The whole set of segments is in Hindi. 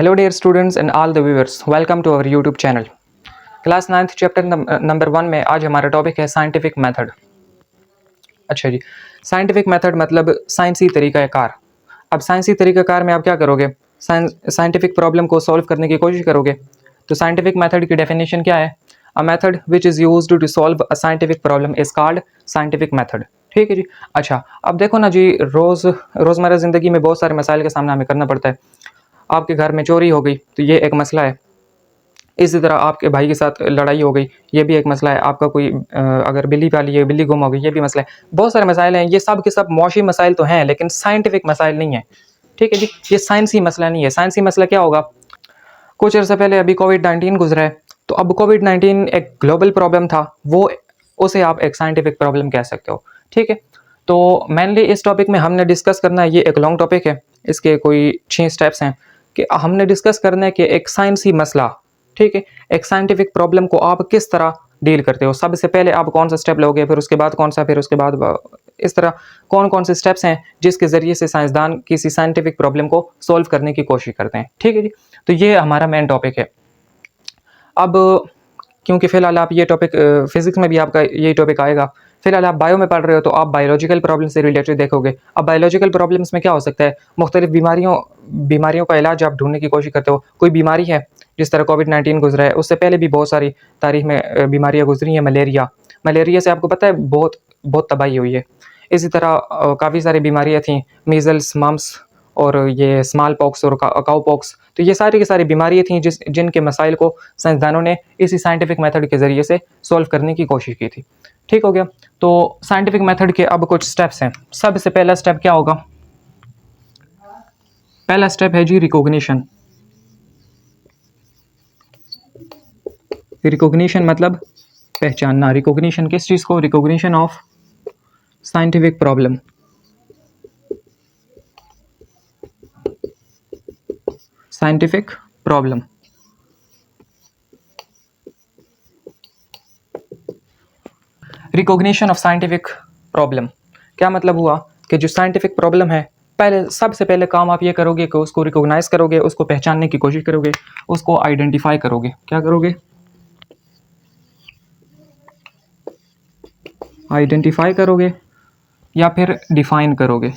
Hello dear students and all the viewers, welcome to our YouTube channel. Class 9th chapter number 1 में आज हमारा टॉपिक है साइंटिफिक मेथड। अच्छा जी, साइंटिफिक मेथड मतलब साइंसी तरीक़ाकार। अब साइंसी तरीक़ाकार में आप क्या करोगे? साइंटिफिक प्रॉब्लम को सॉल्व करने की कोशिश करोगे। तो साइंटिफिक मेथड की डेफिनेशन क्या है? A method which is used to solve a scientific problem is called scientific method. ठीक है जी। अच्छा, अब देखो ना जी, रोज़मर्रा ज़िंदगी में बहुत सारे मसाइल का सामना हमें करना पड़ता है। आपके घर में चोरी हो गई तो ये एक मसला है। इसी तरह आपके भाई के साथ लड़ाई हो गई, ये भी एक मसला है। आपका कोई अगर बिल्ली पाली है, बिल्ली गुम हो गई, ये भी मसला है। बहुत सारे मसाइल हैं, ये सब के सब मौशी मसाइल तो हैं, लेकिन साइंटिफिक मसाइल नहीं है। ठीक है जी, ये साइंसी मसला नहीं है। साइंसी मसला क्या होगा? कुछ अर्से पहले अभी कोविड-19 गुजरा है, तो अब कोविड-19 एक ग्लोबल प्रॉब्लम था, वो उसे आप एक साइंटिफिक प्रॉब्लम कह सकते हो। ठीक है, तो मेनली इस टॉपिक में हमने डिस्कस करना है, ये एक लॉन्ग टॉपिक है, इसके कोई 6 स्टेप्स हैं कि हमने डिस्कस करना है कि एक साइंसी मसला, ठीक है, एक साइंटिफिक प्रॉब्लम को आप किस तरह डील करते हो। सबसे पहले आप कौन सा स्टेप लोगे, फिर उसके बाद कौन सा, फिर उसके बाद इस तरह कौन कौन से स्टेप्स हैं जिसके ज़रिए से साइंसदान किसी साइंटिफिक प्रॉब्लम को सॉल्व करने की कोशिश करते हैं। ठीक है जी, तो ये हमारा मेन टॉपिक है। अब क्योंकि फ़िलहाल आप ये टॉपिक फिज़िक्स में भी आपका यही टॉपिक आएगा। फ़िलहाल आप बायो में पढ़ रहे हो तो आप बायोलॉजिकल प्रॉब्लम से रिलेटेड देखोगे। अब बायोलॉजिकल प्रॉब्लम्स में क्या हो सकता है? मुख्तलिफ़ बीमारियों का इलाज आप ढूँढने की कोशिश करते हो। कोई बीमारी है, जिस तरह कोविड-19 गुज़रा है, उससे पहले भी बहुत सारी तारीख़ में बीमारियाँ गुज़री हैं। मलेरिया से आपको पता है बहुत बहुत तबाही हुई है। इसी तरह काफ़ी सारी बीमारियाँ थीं, मीज़ल्स, मम्प्स और ये स्मॉल पॉक्स और काऊ पॉक्स। तो ये सारी की सारी बीमारियाँ थीं जिनके मसाइल को साइंसदानों ने इसी साइंटिफिक मेथड के ज़रिए से सॉल्व करने की कोशिश की थी। ठीक हो गया? तो साइंटिफिक मेथड के अब कुछ स्टेप्स हैं। सबसे पहला स्टेप क्या होगा? पहला स्टेप है जी रिकॉग्निशन। रिकॉग्निशन मतलब पहचानना। रिकॉग्निशन किस चीज़ को? Recognition of scientific problem. Scientific problem. Recognition of scientific problem क्या मतलब हुआ कि जो साइंटिफिक प्रॉब्लम है, पहले सबसे पहले काम आप ये करोगे कि उसको रिकॉग्नाइज करोगे, उसको पहचानने की कोशिश करोगे, उसको आइडेंटिफाई करोगे। क्या करोगे? आइडेंटिफाई करोगे या फिर डिफाइन करोगे।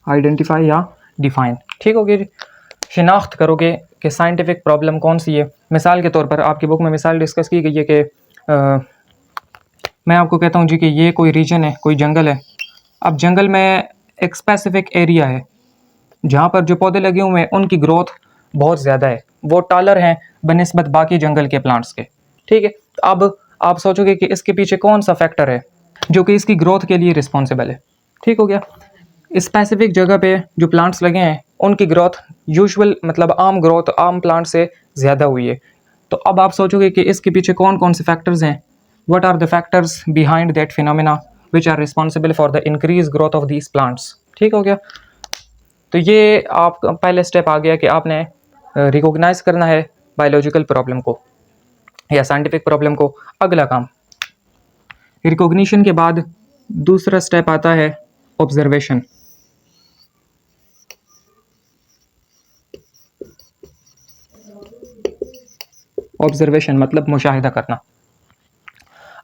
आइडेंटिफाई या डिफाइन। ठीक हो गया जी। शिनाख्त करोगे कि साइंटिफिक प्रॉब्लम कौन सी है। मिसाल के तौर पर आपकी बुक में मिसाल डिस्कस की गई है कि मैं आपको कहता हूँ जी कि ये कोई रीजन है, कोई जंगल है। अब जंगल में एक स्पेसिफिक एरिया है जहाँ पर जो पौधे लगे हुए हैं उनकी ग्रोथ बहुत ज़्यादा है, वो टालर हैं बनिस्बत बाकी जंगल के प्लांट्स के। ठीक है, तो अब आप सोचोगे कि इसके पीछे कौन सा फैक्टर है जो कि इसकी ग्रोथ के लिए रिस्पॉन्सिबल है। ठीक हो गया। स्पेसिफिक जगह पे जो प्लांट्स लगे हैं उनकी ग्रोथ यूजुअल मतलब आम ग्रोथ आम प्लांट से ज़्यादा हुई है। तो अब आप सोचोगे कि इसके पीछे कौन कौन से फैक्टर्स हैं। What are the factors behind that phenomena which are responsible for the increase growth of these plants. ठीक हो गया। तो ये आप पहले स्टेप आ गया कि आपने रिकॉग्नाइज करना है बायोलॉजिकल प्रॉब्लम को या साइंटिफिक प्रॉब्लम को। अगला काम रिकॉग्निशन के बाद दूसरा स्टेप आता है ऑब्जर्वेशन। ऑब्जर्वेशन मतलब मुशाहिदा करना।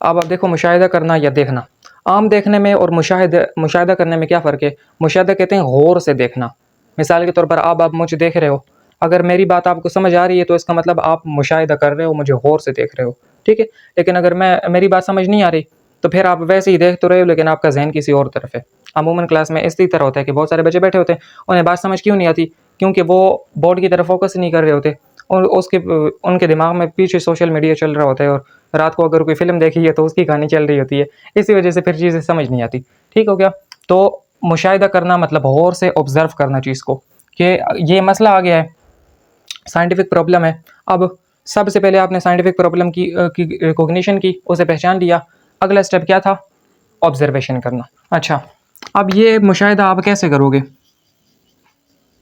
अब आप देखो, मुशाहिदा करना या देखना, आम देखने में और मुशाहिदा करने में क्या फ़र्क है? मुशाहिदा कहते हैं गौर से देखना। मिसाल के तौर पर आप मुझे देख रहे हो, अगर मेरी बात आपको समझ आ रही है तो इसका मतलब आप मुशाहिदा कर रहे हो, मुझे गौर से देख रहे हो। ठीक है, लेकिन अगर मेरी बात समझ नहीं आ रही तो फिर आप वैसे ही देख तो रहे हो लेकिन आपका जहन किसी और तरफ है। अमूमन क्लास में इसी तरह होता है कि बहुत सारे बच्चे बैठे होते हैं, उन्हें बात समझ क्यों नहीं आती? क्योंकि वो बोर्ड की तरफ फोकस नहीं कर रहे होते और उनके दिमाग में पीछे सोशल मीडिया चल रहा होता है और रात को अगर कोई फ़िल्म देखी है तो उसकी कहानी चल रही होती है। इसी वजह से फिर चीज़ें समझ नहीं आती। ठीक हो गया। तो मुशाहिदा करना मतलब गौर से ऑब्ज़र्व करना चीज़ को कि ये मसला आ गया है, साइंटिफिक प्रॉब्लम है। अब सबसे पहले आपने साइंटिफिक प्रॉब्लम की रिकॉग्निशन की, उसे पहचान लिया। अगला स्टेप क्या था? ऑब्जर्वेशन करना। अच्छा, अब ये मुशाहिदा आप कैसे करोगे?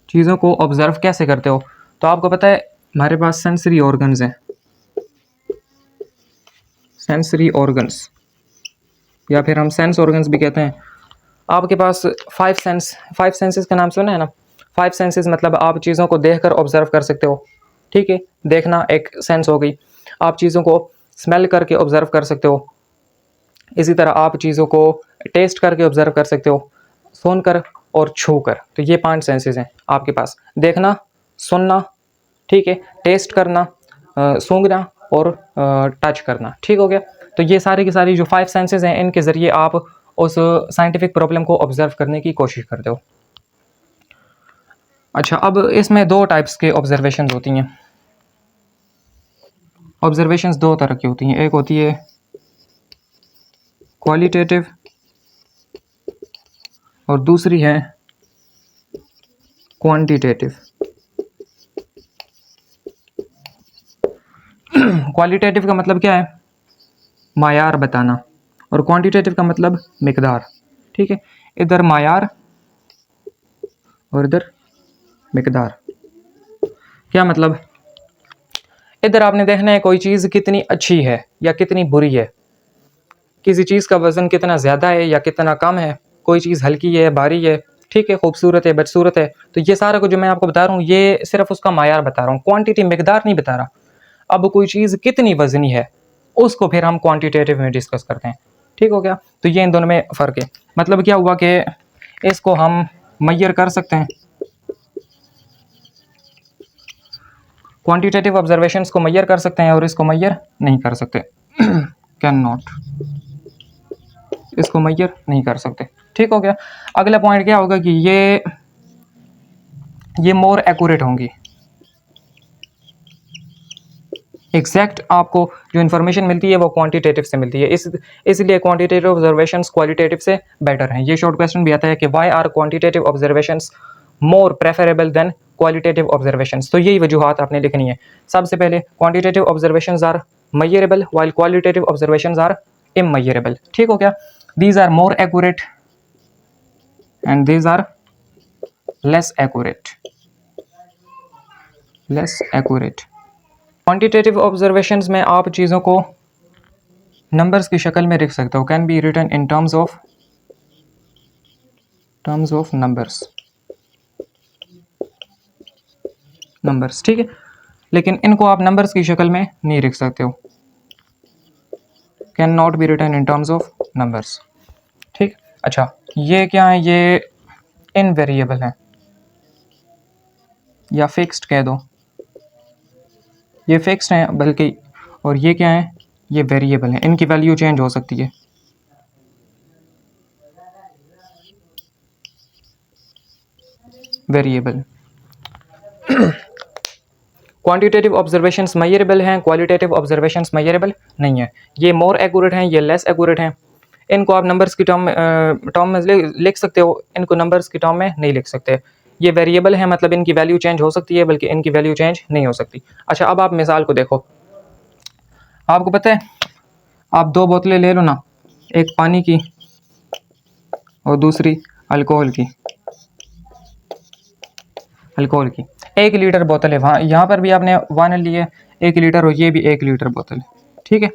चीज़ों को ऑब्ज़र्व कैसे करते हो? तो आपको पता है हमारे पास सेंसरी ऑर्गन्स हैं। सेंसरी ऑर्गन्स या फिर हम सेंस ऑर्गन्स भी कहते हैं। आपके पास फाइव सेंसेस का नाम सुना है ना? 5 सेंसेस मतलब आप चीज़ों को देखकर ऑब्जर्व कर सकते हो, ठीक है, देखना एक सेंस हो गई। आप चीज़ों को स्मेल करके ऑब्जर्व कर सकते हो, इसी तरह आप चीज़ों को टेस्ट करके ऑब्जर्व कर सकते हो, सुनकर और छूकर। तो ये 5 सेंसेस हैं आपके पास, देखना, सुनना, ठीक है, टेस्ट करना, सूंघना और टच करना, ठीक हो गया। तो ये सारी की सारी जो 5 सेंसेस हैं, इनके ज़रिए आप उस साइंटिफिक प्रॉब्लम को ऑब्जर्व करने की कोशिश करते हो। अच्छा, अब इसमें 2 टाइप्स के ऑब्जर्वेशंस होती हैं। ऑब्जर्वेशंस 2 तरह की होती हैं, एक होती है क्वालिटेटिव और दूसरी है क्वांटिटेटिव। क्वालिटेटिव का मतलब क्या है? मायार बताना, और क्वांटिटेटिव का मतलब मिकदार, ठीक है। इधर मायार और इधर मिकदार। क्या मतलब? इधर आपने देखना है कोई चीज़ कितनी अच्छी है या कितनी बुरी है, किसी चीज़ का वज़न कितना ज़्यादा है या कितना कम है, कोई चीज़ हल्की है, भारी है, ठीक है, खूबसूरत है, बदसूरत है। तो ये सारा कुछ जो मैं आपको बता रहा हूँ, ये सिर्फ उसका मायार बता रहा हूँ, क्वांटिटी मिकदार नहीं बता रहा। अब कोई चीज़ कितनी वज़नी है, उसको फिर हम क्वांटिटेटिव में डिस्कस करते हैं, ठीक हो गया। तो ये इन दोनों में फ़र्क है। मतलब क्या हुआ कि इसको हम मेजर कर सकते हैं, क्वांटिटेटिव ऑब्जर्वेशंस को मेजर कर सकते हैं और इसको मेजर नहीं कर सकते। कैन नॉट, इसको मेजर नहीं कर सकते, ठीक हो गया। अगला पॉइंट क्या होगा कि ये मोर एक्यूरेट होंगी, एग्जैक्ट आपको जो इन्फॉर्मेशन मिलती है वो क्वांटिटेटिव से मिलती है, इसलिए क्वांटिटेटिव ऑब्जर्वेशंस क्वालिटेटिव से बेटर हैं। ये शॉर्ट क्वेश्चन भी आता है कि why are quantitative observations more preferable than qualitative observations. तो यही वजूहत आपने लिखनी है। सबसे पहले quantitative observations are measurable while qualitative observations are immeasurable, ठीक हो गया। These are more accurate and these are less accurate, less accurate. Quantitative observations में आप चीज़ों को नंबर्स की शक्ल में लिख सकते हो, can be written in terms of numbers, ठीक है। लेकिन इनको आप नंबर्स की शक्ल में नहीं लिख सकते हो, can not be written in terms of numbers, ठीक। अच्छा, ये क्या है? ये इनवेरिएबल है या फिक्स्ड कह दो, ये फिक्स्ड है बल्कि, और ये क्या है? ये वेरिएबल है, इनकी वैल्यू चेंज हो सकती है। वेरिएबल। क्वांटिटेटिव ऑब्जर्वेशंस मेजरेबल हैं, क्वालिटेटिव ऑब्जर्वेशंस मेजरेबल नहीं है। ये मोर एक्यूरेट हैं, ये लेस एक्यूरेट हैं। इनको आप नंबर्स की टर्म में लिख सकते हो, इनको नंबर्स की टर्म में नहीं लिख सकते। ये वेरिएबल है, मतलब इनकी वैल्यू चेंज हो सकती है, बल्कि इनकी वैल्यू चेंज नहीं हो सकती। अच्छा, अब आप मिसाल को देखो। आपको पता है, आप 2 बोतलें ले लो ना, एक पानी की और दूसरी अल्कोहल की। 1 लीटर बोतल है, वहाँ यहाँ पर भी आपने 1 लिए 1 लीटर और ये भी 1 लीटर बोतल है, ठीक है।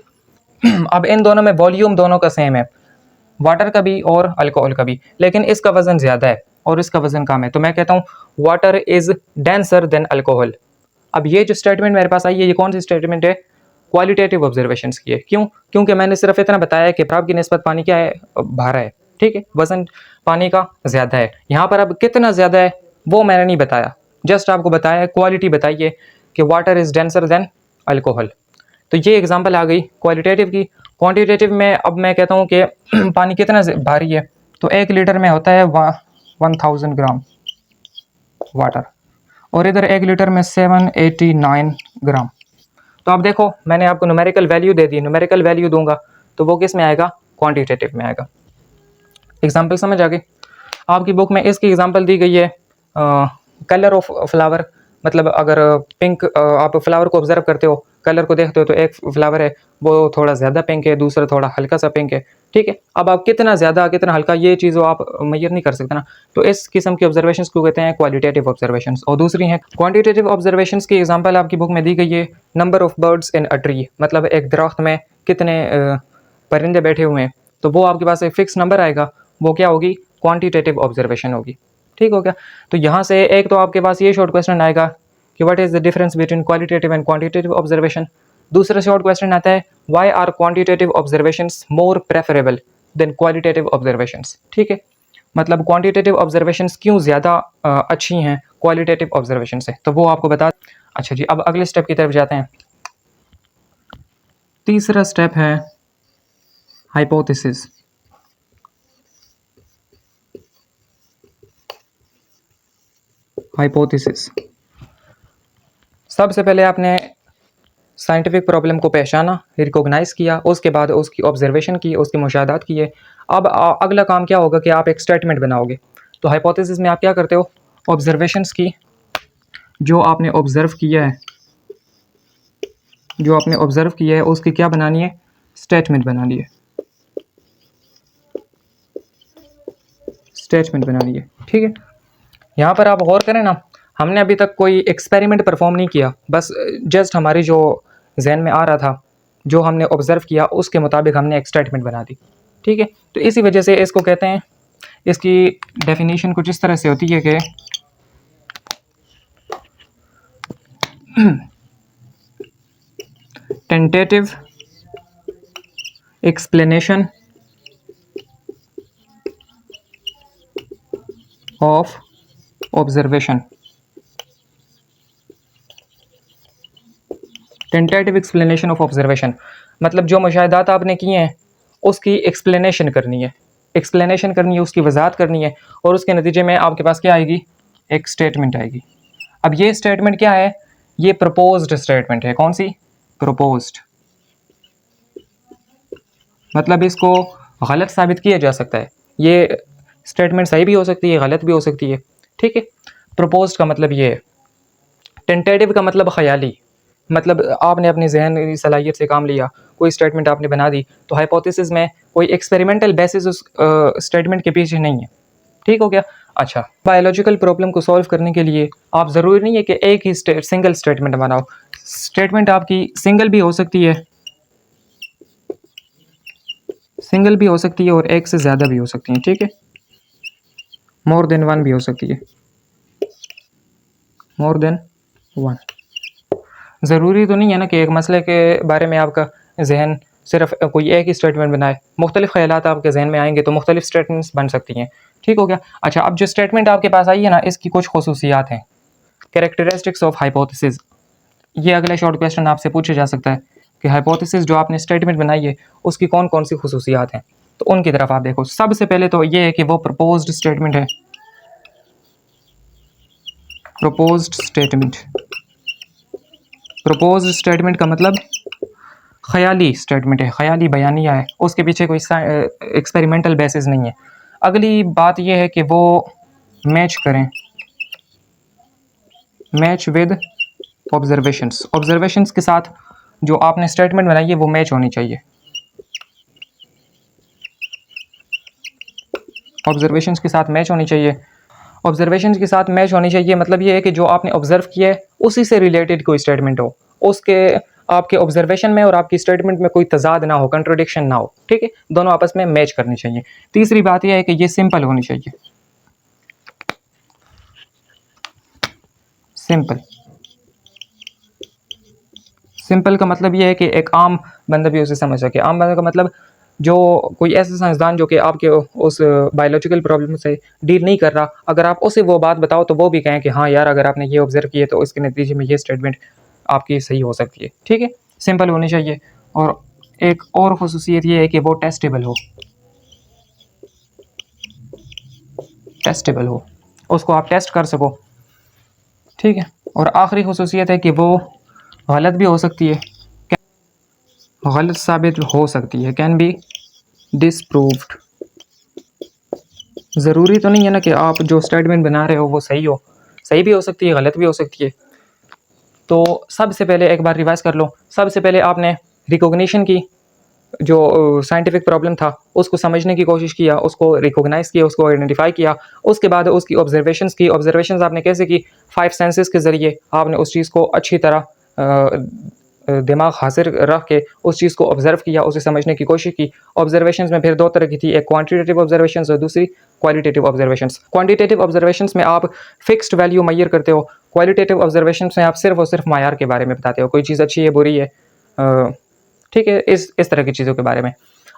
अब इन दोनों में वॉल्यूम दोनों का सेम है, वाटर का भी और अल्कोहल का भी, लेकिन इसका वजन ज़्यादा है और इसका वजन कम है। तो मैं कहता हूँ water is denser then alcohol. अब ये जो स्टेटमेंट मेरे पास आई है, ये कौन सी स्टेटमेंट है? क्वालिटेटिव ऑब्जर्वेशंस की है। क्यों? क्योंकि मैंने सिर्फ इतना बताया कि बर्फ की निस्बत पानी क्या है? भारा है, ठीक है, वजन पानी का ज़्यादा है। यहाँ पर अब कितना ज़्यादा है वो मैंने नहीं बताया, जस्ट आपको बताया क्वालिटी बताइए कि water is denser then alcohol. तो ये एग्जांपल आ गई क्वालिटेटिव की। क्वांटिटेटिव में अब मैं कहता हूँ कि पानी कितना भारी है, तो 1 लीटर में होता है 1000 ग्राम वाटर, और इधर 1 लीटर में 789 ग्राम। तो अब देखो, मैंने आपको न्यूमेरिकल वैल्यू दे दी, न्यूमेरिकल वैल्यू दूंगा तो वो किस में आएगा? क्वांटिटेटिव में आएगा। एग्जाम्पल समझ आ गई? आपकी बुक में इसकी एग्जाम्पल दी गई है कलर ऑफ फ्लावर। मतलब अगर पिंक, आप फ्लावर को ऑब्जर्व करते हो, कलर को देखते हो, तो एक फ्लावर है वो थोड़ा ज़्यादा पिंक है, दूसरा थोड़ा हल्का सा पिंक है, ठीक है। अब आप कितना ज़्यादा कितना हल्का, ये चीज़ आप मेजर नहीं कर सकते ना। तो इस किस्म की ऑब्जर्वेशंस को कहते हैं क्वालिटेटिव ऑब्जर्वेशंस। और दूसरी है क्वांटिटेटिव ऑब्जर्वेशंस की एग्जांपल आपकी बुक में दी गई है number of birds in a tree. मतलब एक दरख्त में कितने परिंदे बैठे हुए हैं, तो वो आपके पास एक फिक्स नंबर आएगा, वो क्या होगी? क्वांटिटेटिव ऑब्जर्वेशन होगी, ठीक हो गया। तो यहाँ से एक तो आपके पास ये शॉर्ट क्वेश्चन आएगा कि what is the difference between qualitative and quantitative observation. दूसरा शॉर्ट क्वेश्चन आता है why are quantitative observations more preferable than qualitative observations. ठीक है, मतलब क्वांटिटेटिव ऑब्जर्वेशंस क्यों ज़्यादा अच्छी हैं क्वालिटेटिव ऑब्जर्वेशन से, तो वो आपको बता। अच्छा जी, अब अगले स्टेप की तरफ जाते हैं। तीसरा स्टेप है हाइपोथेसिस। हाइपोथेसिस सबसे पहले आपने साइंटिफिक प्रॉब्लम को पहचाना, रिकॉग्नाइज़ किया, उसके बाद उसकी ऑब्जर्वेशन की, उसके मुशाहदात किए। अब अगला काम क्या होगा कि आप एक स्टेटमेंट बनाओगे। तो हाइपोथेसिस में आप क्या करते हो, ऑब्जर्वेशंस की, जो आपने ऑब्ज़र्व किया है, जो आपने ऑब्ज़र्व किया है उसकी क्या बनानी है, स्टेटमेंट बनानी है, स्टेटमेंट बनानी है। ठीक है, यहाँ पर आप गौर करें ना, हमने अभी तक कोई एक्सपेरिमेंट परफॉर्म नहीं किया, बस जस्ट हमारी जो जहन में आ रहा था, जो हमने ऑब्ज़र्व किया उसके मुताबिक हमने एक स्टेटमेंट बना दी। ठीक है, तो इसी वजह से इसको कहते हैं, इसकी डेफिनेशन कुछ इस तरह से होती है कि tentative explanation of observation. Tentative explanation of observation मतलब जो मुशाहिदात आपने किए हैं उसकी एक्सप्लेनेशन करनी है, एक्सप्लेनेशन करनी है, उसकी वजाहत करनी है, और उसके नतीजे में आपके पास क्या आएगी, एक स्टेटमेंट आएगी। अब ये स्टेटमेंट क्या है, ये प्रपोज्ड स्टेटमेंट है। कौन सी, प्रपोज्ड, मतलब इसको गलत साबित किया जा सकता है। ये स्टेटमेंट सही भी हो सकती है, गलत भी हो सकती है। ठीक है, प्रपोज्ड का मतलब ये है। टेंटेटिव का मतलब ख्याली, मतलब आपने अपनी जहन सलाहियत से काम लिया, कोई स्टेटमेंट आपने बना दी। तो हाइपोथेसिस में कोई एक्सपेरिमेंटल बेसिस उस स्टेटमेंट के पीछे नहीं है। ठीक हो गया। अच्छा, बायोलॉजिकल प्रॉब्लम को सॉल्व करने के लिए आप ज़रूरी नहीं है कि एक ही सिंगल स्टेटमेंट बनाओ। स्टेटमेंट आपकी सिंगल भी हो सकती है, सिंगल भी हो सकती है और एक से ज़्यादा भी हो सकती हैं। ठीक है, मोर देन वन भी हो सकती है, मोर देन वन। ज़रूरी तो नहीं है ना कि एक मसले के बारे में आपका जहन सिर्फ कोई एक ही स्टेटमेंट बनाए, मुख्तलिफ ख्यालात आपके जहन में आएंगे तो मुख्तलिफ स्टेटमेंट्स बन सकती हैं। ठीक हो गया। अच्छा, अब जो स्टेटमेंट आपके पास आई है ना, इसकी कुछ खसूसियात हैं, कैरेक्टरिस्टिक्स ऑफ हाइपोथेसिस। ये अगला शॉर्ट क्वेश्चन आपसे पूछा जा सकता है कि हाइपोथेसिस जो आपने स्टेटमेंट बनाई है उसकी कौन कौन सी खसूसियात हैं, तो उनकी तरफ आप देखो। सबसे पहले तो ये है कि वो प्रपोज्ड स्टेटमेंट है, प्रपोज्ड स्टेटमेंट। प्रपोज्ड स्टेटमेंट का मतलब ख्याली स्टेटमेंट है, ख्याली बयानिया है, उसके पीछे कोई एक्सपेरिमेंटल बेसिस नहीं है। अगली बात यह है कि वो मैच करें, मैच विद ऑब्जर्वेशंस, ऑब्जर्वेशंस के साथ जो आपने स्टेटमेंट बनाई है वो मैच होनी चाहिए, ऑब्जर्वेशंस के साथ मैच होनी चाहिए। ऑब्जर्वेशंस के साथ मैच होनी चाहिए मतलब ये है कि जो आपने ऑब्जर्व किया है उसी से रिलेटेड कोई स्टेटमेंट हो, उसके आपके ऑब्जर्वेशन में और आपकी स्टेटमेंट में कोई तजाद ना हो, कंट्रोडिक्शन ना हो। ठीक है, दोनों आपस में मैच करनी चाहिए। तीसरी बात यह है कि ये सिंपल होनी चाहिए, सिंपल। सिंपल का मतलब ये है कि एक आम बंदा भी उसे समझ सके। आम बंदा का मतलब जो कोई ऐसा साइंसदान जो कि आपके उस बायोलॉजिकल प्रॉब्लम से डील नहीं कर रहा, अगर आप उसे वो बात बताओ तो वो भी कहें कि हाँ यार, अगर आपने ये ऑब्जर्व किए तो इसके नतीजे में ये स्टेटमेंट आपकी सही हो सकती है। ठीक है, सिंपल होनी चाहिए। और एक और खसूसियत ये है कि वो टेस्टेबल हो, टेस्टेबल हो, उसको आप टेस्ट कर सको। ठीक है, और आखिरी खसूसियत है कि वो गलत भी हो सकती है, गलत साबित हो सकती है, कैन बी डिसप्रूव्ड। ज़रूरी तो नहीं है ना कि आप जो स्टेटमेंट बना रहे हो वो सही हो, सही भी हो सकती है, गलत भी हो सकती है। तो सबसे पहले एक बार रिवाइज कर लो। सबसे पहले आपने रिकॉग्निशन की, जो साइंटिफिक प्रॉब्लम था उसको समझने की कोशिश किया, उसको रिकॉग्नाइज़ किया, उसको आइडेंटिफाई किया। उसके बाद उसकी ऑब्जर्वेशंस की। ऑब्जर्वेशंस आपने कैसे की, 5 सेंसेस के ज़रिए आपने उस चीज़ को अच्छी तरह दिमाग हाजिर रख के उस चीज़ को ऑब्ज़र्व किया, उसे समझने की कोशिश की। ऑब्जर्वेशंस में फिर 2 तरह की थी, एक क्वांटिटेटिव ऑब्जर्वेशंस और दूसरी क्वालिटेटिव ऑब्जर्वेशंस। क्वांटिटेटिव ऑब्जर्वेशंस में आप फिक्स्ड वैल्यू मैयर करते हो, क्वालिटेटिव ऑब्जर्वेशंस में आप सिर्फ और सिर्फ मायार के बारे में बताते हो, कोई चीज़ अच्छी है बुरी है, ठीक है, इस तरह की चीज़ों के बारे में।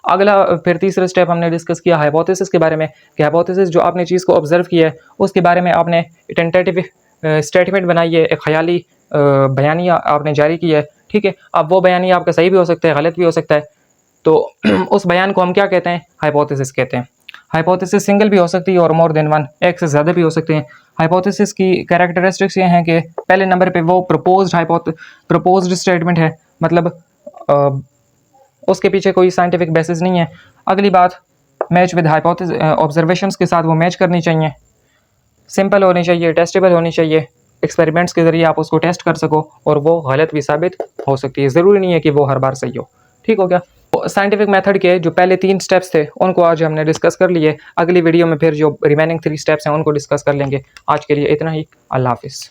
अगला फिर तीसरा स्टेप हमने डिस्कस किया हाइपोथेसिस के बारे में कि हाइपोथेसिस जो आपने चीज़ को ऑब्जर्व किया है उसके बारे में आपने टेंटेटिव स्टेटमेंट बनाई है, एक ख्याली बयानिया आपने जारी किया है, ठीक है। अब वो बयानिया आपका सही भी हो सकता है, गलत भी हो सकता है, तो उस बयान को हम क्या कहते हैं? हाइपोथेसिस कहते हैं। हाइपोथेसिस सिंगल भी हो सकती है और मोर देन वन, एक से ज़्यादा भी हो सकते हैं। हाइपोथेसिस की कैरेक्टरिस्टिक्स ये हैं कि पहले नंबर पे वो प्रपोज्ड स्टेटमेंट है, मतलब उसके पीछे कोई साइंटिफिक बेसिस नहीं है। अगली बात, मैच विद हाइपोथेसिस ऑब्जर्वेशंस के साथ वो मैच करनी चाहिए, सिंपल होनी चाहिए, टेस्टेबल होनी चाहिए, एक्सपेरिमेंट्स के ज़रिए आप उसको टेस्ट कर सको और वो गलत भी साबित हो सकती है, ज़रूरी नहीं है कि वो हर बार सही हो। ठीक हो गया। साइंटिफिक मेथड के जो पहले 3 स्टेप्स थे उनको आज हमने डिस्कस कर लिए। अगली वीडियो में फिर जो रिमेनिंग 3 स्टेप्स हैं उनको डिस्कस कर लेंगे। आज के लिए इतना ही। अल्लाह हाफिज़।